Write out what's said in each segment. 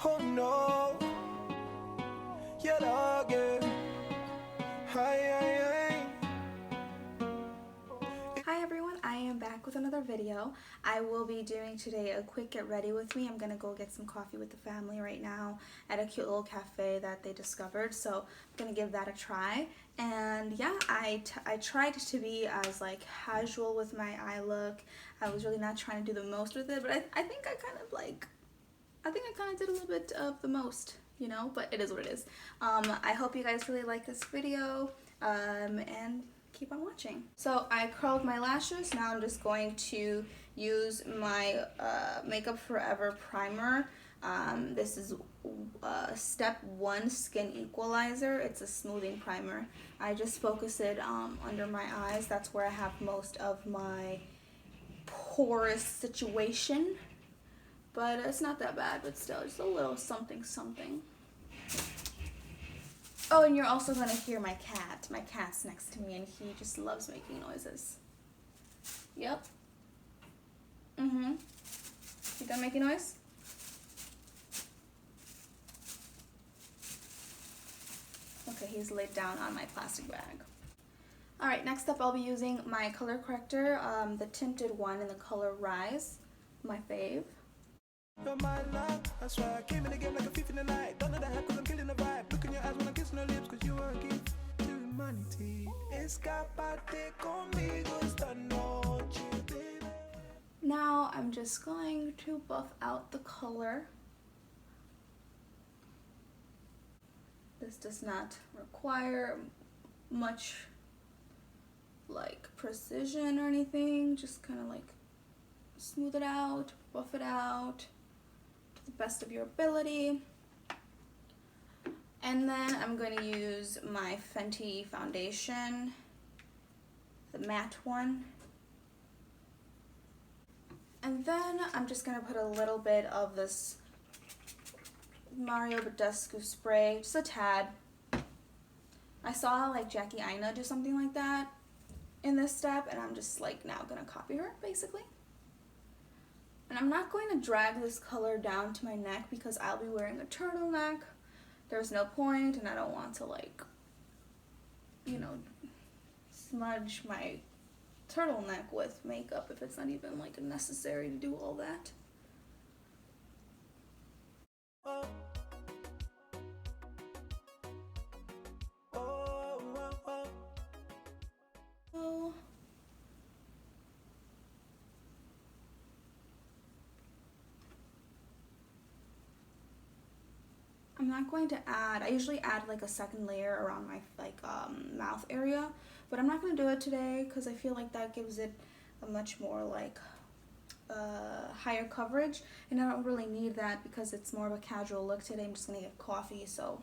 Oh no, you're again. Hi. Hi everyone, I am back with another video. I will be doing today a quick get ready with me. I'm gonna go get some coffee with the family right now at a cute little cafe that they discovered, so I'm gonna give that a try. And yeah, I tried to be as like casual with my eye look. I was really not trying to do the most with it, but I think I kind of did a little bit of the most, you know, but it is what it is. I hope you guys really like this video, and keep on watching. So I curled my lashes. Now I'm just going to use my Makeup Forever primer. This is step 1 skin equalizer. It's a smoothing primer. I just focus it under my eyes. That's where I have most of my porous situation. But it's not that bad, but still, just a little something. Oh, and you're also gonna hear my cat. My cat's next to me, and he just loves making noises. Yep. You done making noise? Okay, he's laid down on my plastic bag. Alright, next up I'll be using my color corrector, the tinted one in the color Rise, my fave. You're my love, that's why I came in the game like a thief in the night. Don't know the heck cause I'm killing the vibe. Look in your eyes when I'm kissing her lips cause you are a gift to humanity. Escapate conmigo esta noche, baby. Now I'm just going to buff out the color. This does not require much like precision or anything, just kind of like smooth it out, buff it out to the best of your ability. And then I'm going to use my Fenty foundation, the matte one. And then I'm just going to put a little bit of this Mario Badescu spray, just a tad. I saw like Jackie Aina do something like that in this step, and I'm just like now going to copy her basically. And I'm not going to drag this color down to my neck because I'll be wearing a turtleneck. There's no point, and I don't want to like, you know, smudge my turtleneck with makeup if it's not even like necessary to do all that. So I'm not going to add, I usually add like a second layer around my like mouth area, but I'm not going to do it today because I feel like that gives it a much more like higher coverage, and I don't really need that because it's more of a casual look today. I'm just going to get coffee, so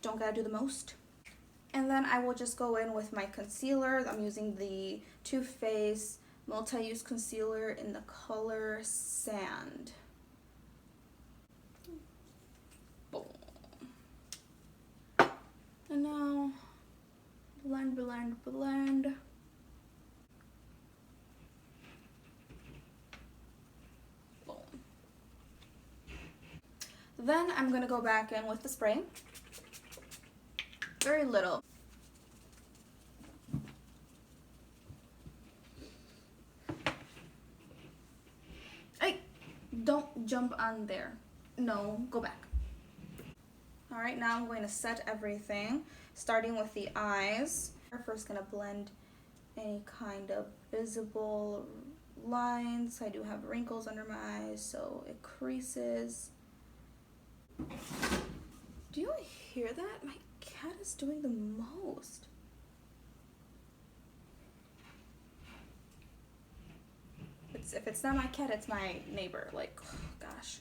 don't gotta do the most. And then I will just go in with my concealer. I'm using the Too Faced multi-use concealer in the color Sand. Boom. And now blend. Boom. Then I'm gonna go back in with the spray. Very little. Hey, don't jump on there. No, go back. Alright, now I'm going to set everything, starting with the eyes. We're first going to blend any kind of visible lines. I do have wrinkles under my eyes, so it creases. Do you hear that? My cat is doing the most. If it's not my cat, it's my neighbor. Like, oh, gosh.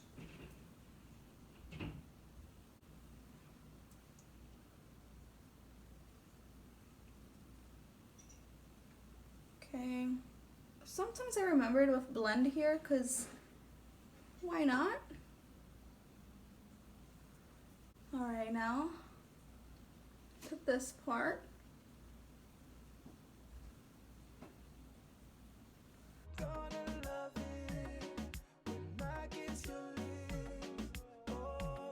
Okay. Sometimes I remember to blend here, because why not? Alright, now to this part. Gonna love it when I kiss your lips. Oh.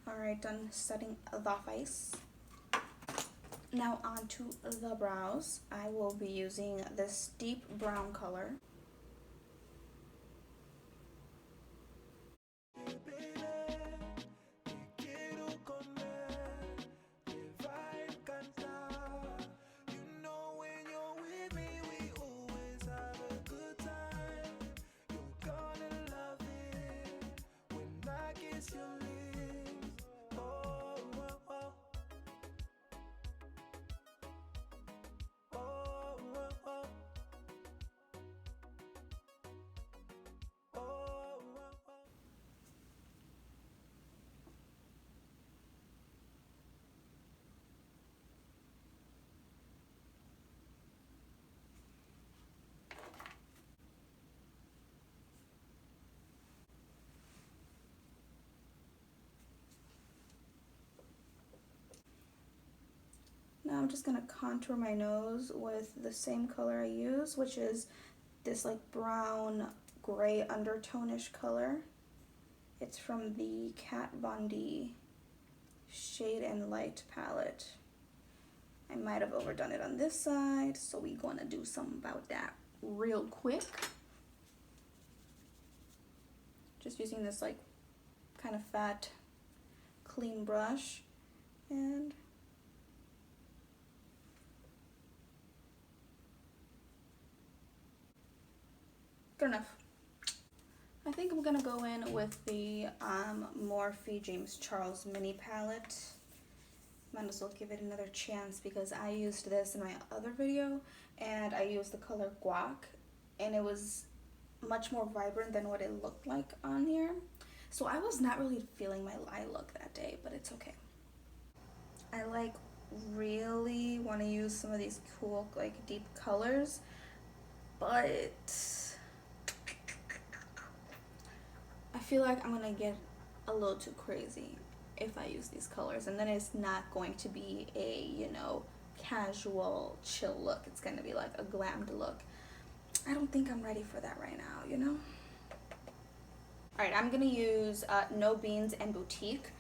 Alright, done setting the face. Now onto the brows. I will be using this deep brown color. Now I'm just going to contour my nose with the same color I use, which is this like brown gray undertone-ish color. It's from the Kat Von D Shade and Light palette. I might have overdone it on this side, so we're going to do something about that real quick. Just using this like kind of fat, clean brush, and good enough. I think I'm gonna go in with the Morphe James Charles mini palette. Might as well give it another chance because I used this in my other video and I used the color guac and it was much more vibrant than what it looked like on here. So I was not really feeling my eye look that day, but it's okay. I like really want to use some of these cool like deep colors, but I feel like I'm gonna get a little too crazy if I use these colors, and then it's not going to be a, you know, casual chill look. It's gonna be like a glammed look. I don't think I'm ready for that right now, you know. All right, I'm gonna use No Beans and Boutique,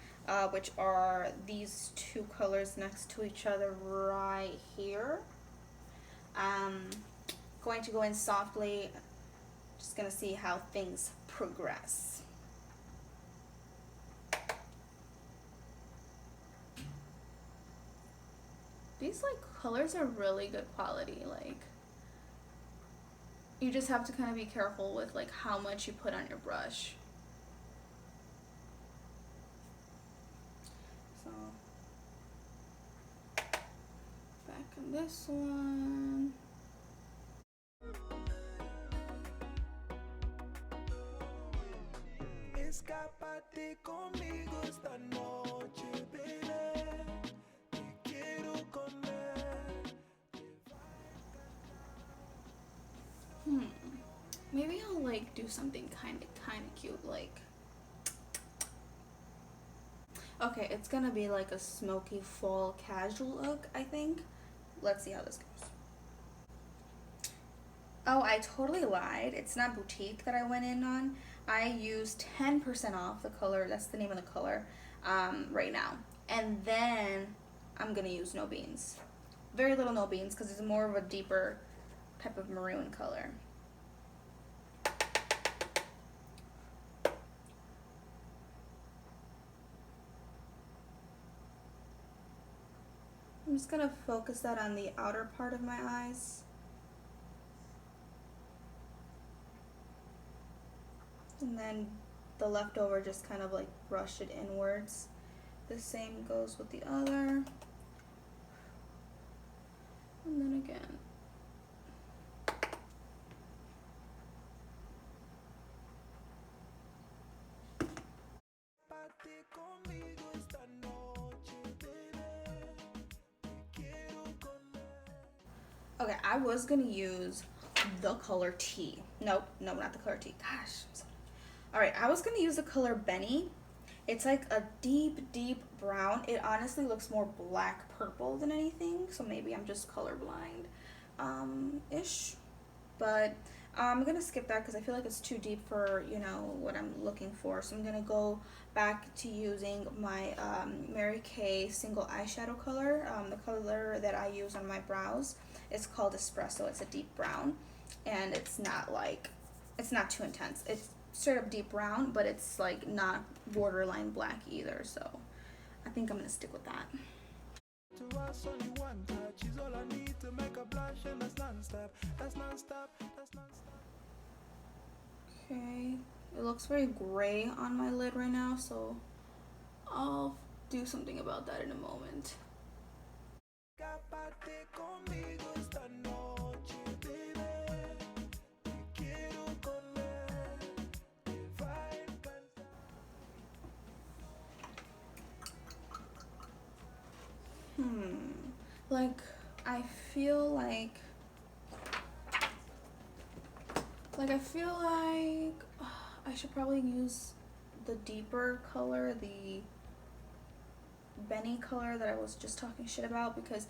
which are these two colors next to each other right here. Going to go in softly, just gonna see how things progress. These like colors are really good quality. Like, you just have to kind of be careful with like how much you put on your brush. So back on this one. Escápate conmigo esta noche, baby. Te quiero comer. Maybe I'll like do something kind of cute, like. Okay, it's gonna be like a smoky fall casual look, I think. Let's see how this goes. Oh, I totally lied. It's not Boutique that I went in on. I used 10% off the color. That's the name of the color right now. And then I'm gonna use No Beans. Very little No Beans because it's more of a deeper type of maroon color. I'm just gonna focus that on the outer part of my eyes. And then the leftover just kind of like brush it inwards. The same goes with the other. And then again. Okay, I was gonna use the color T. Nope, no, not the color T. Gosh. Alright, I was gonna use the color Benny. It's like a deep, deep brown. It honestly looks more black purple than anything, so maybe I'm just colorblind ish. But I'm gonna skip that because I feel like it's too deep for, you know, what I'm looking for. So I'm gonna go back to using my Mary Kay single eyeshadow color. The color that I use on my brows is called Espresso. It's a deep brown, and it's not like, it's not too intense. It's straight up deep brown, but it's like not borderline black either. So I think I'm gonna stick with that. To us, only one touch is all I need to make a blush, and that's non-stop. That's non-stop. That's non-stop. Okay, it looks very gray on my lid right now, so I'll do something about that in a moment. Escápate conmigo esta noche, baby. Te quiero comer, te va a encantar. Like, I feel like I should probably use the deeper color, the Benny color that I was just talking shit about, because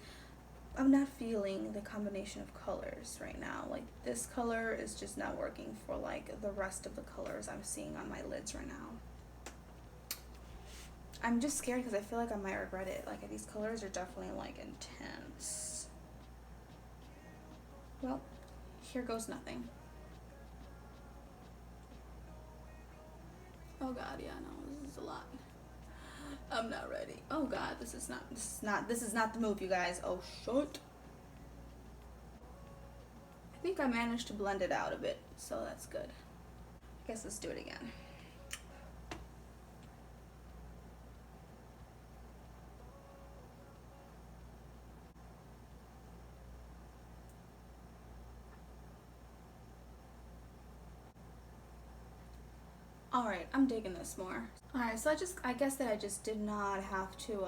I'm not feeling the combination of colors right now. Like, this color is just not working for like the rest of the colors I'm seeing on my lids right now. I'm just scared because I feel like I might regret it. Like, these colors are definitely like intense. Well, here goes nothing. Oh god, yeah, no, this is a lot. I'm not ready. Oh god, this is not the move, you guys. Oh shit. I think I managed to blend it out a bit, so that's good. I guess let's do it again. Alright, I'm digging this more. Alright, so I guess that I just did not have to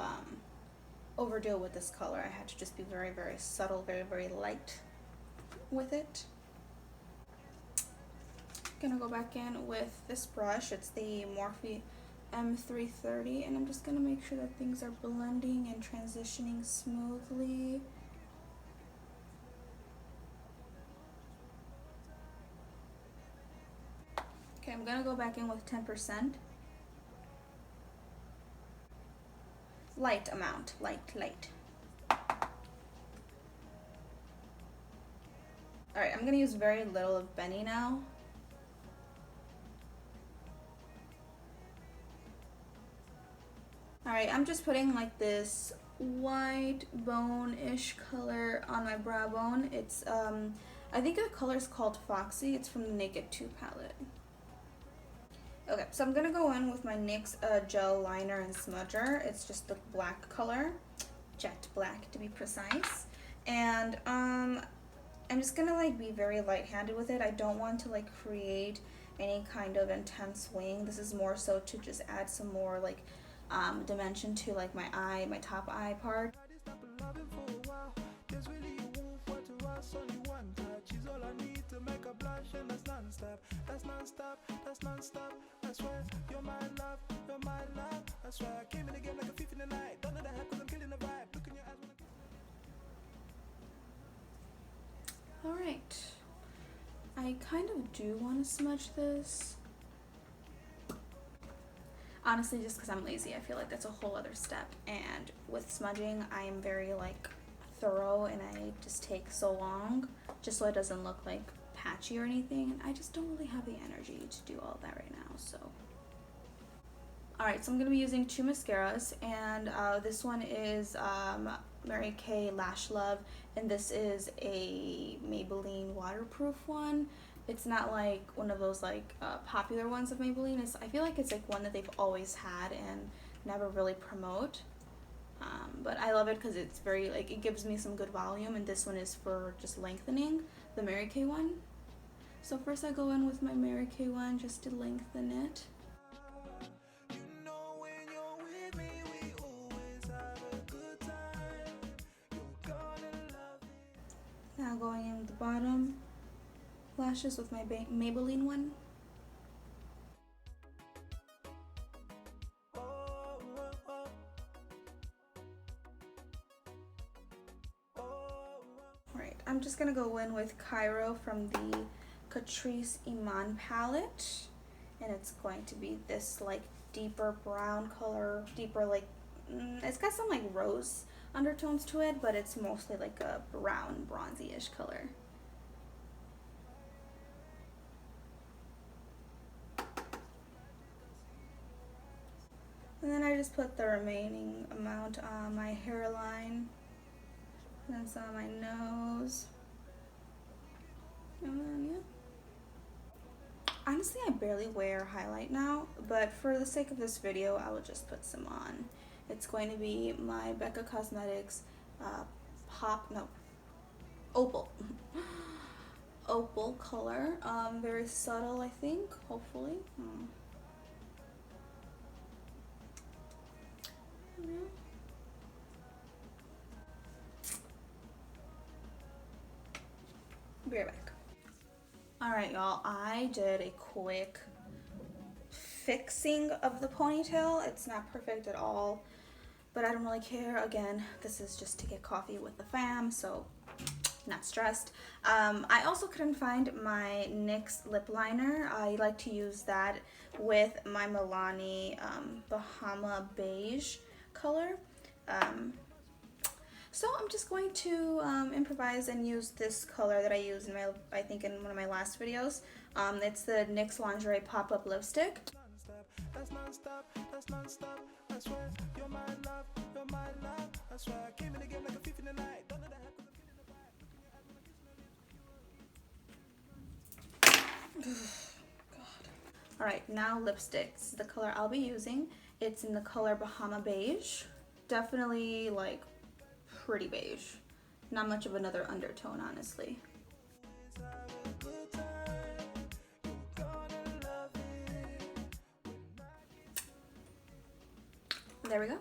overdo it with this color. I had to just be very, very subtle, very, very light with it. Gonna go back in with this brush. It's the Morphe M330, and I'm just gonna make sure that things are blending and transitioning smoothly. Okay, I'm gonna go back in with 10%. Light amount, light. Alright, I'm gonna use very little of Benny now. Alright, I'm just putting like this white bone-ish color on my brow bone. It's, I think the color is called Foxy. It's from the Naked 2 palette. Okay, so I'm gonna go in with my NYX gel liner and smudger. It's just the black color, jet black to be precise. And I'm just gonna like be very light-handed with it. I don't want to like create any kind of intense wing. This is more so to just add some more like dimension to like my eye, my top eye part. That's non-stop, that's non-stop. I swear, you're my love, you're my love. I swear, I came in the game like a thief in the night. Don't know the hype cause I'm killing the vibe. Look in your eyes when Alright, I kind of do want to smudge this. Honestly, just because I'm lazy, I feel like that's a whole other step. And with smudging, I am very like thorough, and I just take so long just so it doesn't look like patchy or anything. I just don't really have the energy to do all that right now. So alright, so I'm going to be using two mascaras, and this one is Mary Kay Lash Love, and this is a Maybelline waterproof one. It's not like one of those like popular ones of Maybelline. I feel like it's like one that they've always had and never really promote. But I love it because it's very like, it gives me some good volume, and this one is for just lengthening, the Mary Kay one. So first I go in with my Mary Kay one just to lengthen it. Now going in with the bottom lashes with my Maybelline one. Alright, I'm just gonna go in with Cairo from the Catrice Iman palette, and it's going to be this like deeper brown color, deeper like, it's got some like rose undertones to it, but it's mostly like a brown bronzy-ish color. And then I just put the remaining amount on my hairline, and then some on my nose, and then yeah. Honestly, I barely wear highlight now, but for the sake of this video, I will just put some on. It's going to be my Becca Cosmetics Opal. Opal color. Very subtle, I think, hopefully. Yeah. Be right back. Alright, y'all, I did a quick fixing of the ponytail. It's not perfect at all, but I don't really care. Again, this is just to get coffee with the fam, so not stressed. I also couldn't find my NYX lip liner. I like to use that with my Milani Bahama Beige color. So I'm just going to improvise and use this color that I used in I think in one of my last videos. It's the NYX Lingerie Pop-Up Lipstick. That's non-stop, that's non-stop. I swear, you're my love, you're my love. I swear, I came in the game like a thief in the night. Don't know the heck 'cause I'm killing the vibe. Looking at your eyes when I kiss you. God. Alright, now lipsticks. The color I'll be using, it's in the color Bahama Beige. Definitely like pretty beige. Not much of another undertone, honestly. There we go.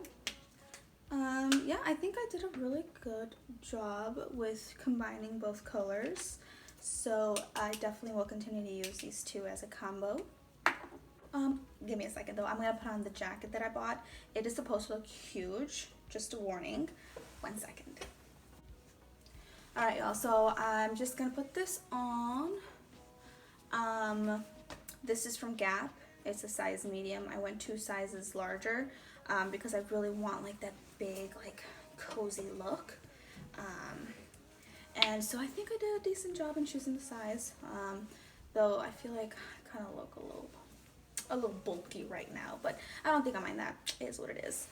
Yeah, I think I did a really good job with combining both colors. So I definitely will continue to use these two as a combo. Give me a second though. I'm gonna put on the jacket that I bought. It is supposed to look huge. Just a warning. 1 second. Alright, y'all. So I'm just gonna put this on. This is from Gap. It's a size medium. I went 2 sizes larger because I really want like that big, like cozy look. And so I think I did a decent job in choosing the size. Though I feel like I kind of look a little bulky right now, but I don't think I mind that. It is what it is.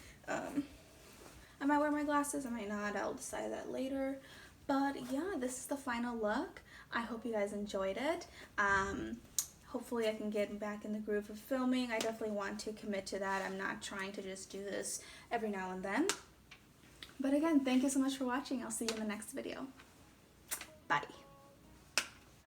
I might wear my glasses, I might not. I'll decide that later. But yeah, this is the final look. I hope you guys enjoyed it. Hopefully I can get back in the groove of filming. I definitely want to commit to that. I'm not trying to just do this every now and then. But again, thank you so much for watching. I'll see you in the next video. Bye.